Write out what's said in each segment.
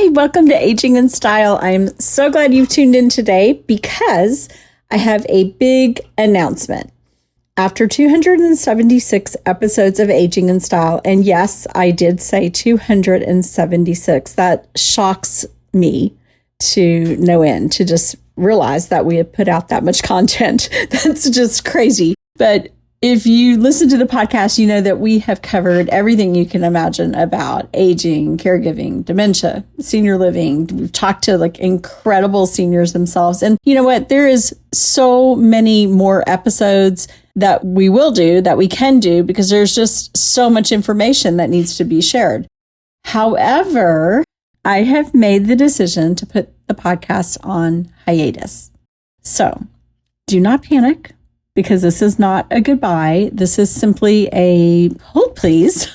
Hi, welcome to Aging in Style. I'm so glad you've tuned in today because I have a big announcement. After 276 episodes of Aging in Style, and yes, I did say 276, that shocks me to no end, to just realize that we have put out that much content. That's just crazy. But if you listen to the podcast, you know that we have covered everything you can imagine about aging, caregiving, dementia, senior living. We've talked to incredible seniors themselves. And you know what? There is so many more episodes that we will do, that we can do, because there's just so much information that needs to be shared. However, I have made the decision to put the podcast on hiatus. So do not panic, because this is not a goodbye. This is simply a hold, please.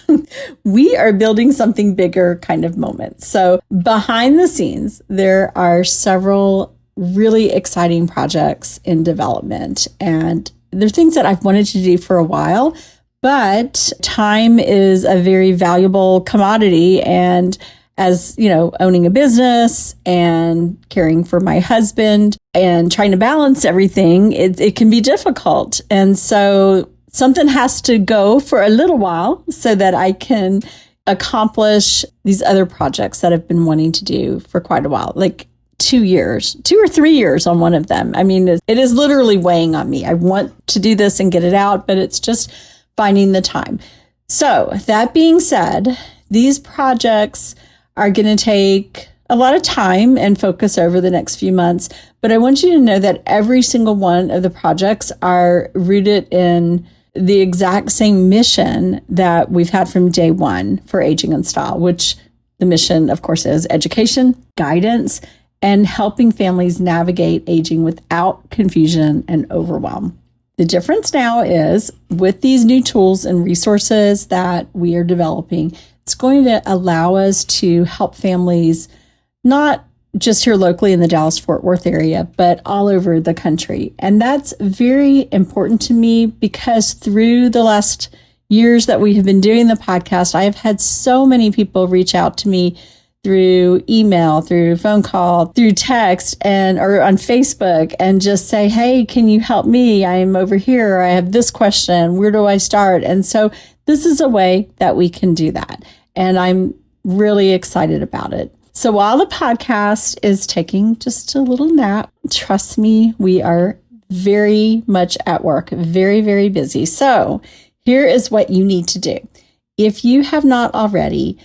We are building something bigger kind of moment. So behind the scenes, there are several really exciting projects in development, and they're things that I've wanted to do for a while, but time is a very valuable commodity. And as you know, owning a business and caring for my husband and trying to balance everything, it can be difficult. And so something has to go for a little while so that I can accomplish these other projects that I've been wanting to do for quite a while, like 2 or 3 years on one of them. I mean, it is literally weighing on me. I want to do this and get it out, but it's just finding the time. So that being said, these projects are going to take a lot of time and focus over the next few months. But I want you to know that every single one of the projects are rooted in the exact same mission that we've had from day one for Aging in Style, which the mission, of course, is education, guidance, and helping families navigate aging without confusion and overwhelm. The difference now is with these new tools and resources that we are developing, it's going to allow us to help families, not just here locally in the Dallas-Fort Worth area, but all over the country. And that's very important to me because through the last years that we have been doing the podcast, I have had so many people reach out to me through email, through phone call, through text, or on Facebook, and just say, hey, can you help me? I'm over here. I have this question. Where do I start? And so this is a way that we can do that. And I'm really excited about it. So while the podcast is taking just a little nap, trust me, we are very much at work, very, very busy. So here is what you need to do. If you have not already,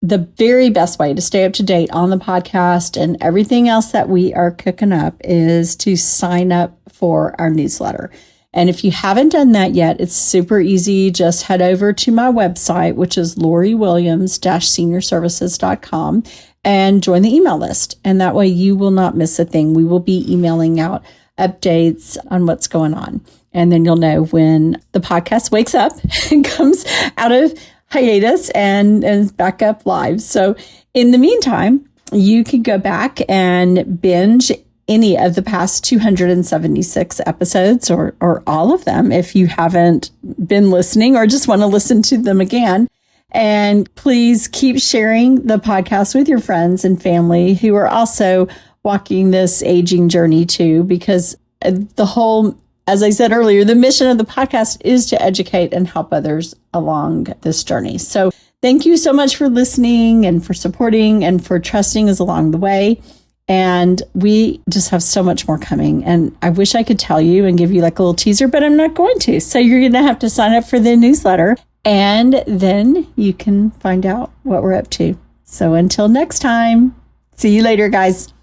the very best way to stay up to date on the podcast and everything else that we are cooking up is to sign up for our newsletter. And if you haven't done that yet, it's super easy. Just head over to my website, which is loriwilliams-seniorservices.com, and join the email list. And that way you will not miss a thing. We will be emailing out updates on what's going on. And then you'll know when the podcast wakes up and comes out of hiatus and back up live. So in the meantime, you can go back and binge any of the past 276 episodes or all of them if you haven't been listening or just want to listen to them again. And please keep sharing the podcast with your friends and family who are also walking this aging journey too, because the whole, as I said earlier, the mission of the podcast is to educate and help others along this journey. So thank you so much for listening and for supporting and for trusting us along the way. And we just have so much more coming. And I wish I could tell you and give you like a little teaser, but I'm not going to. So you're going to have to sign up for the newsletter and then you can find out what we're up to. So until next time, see you later, guys.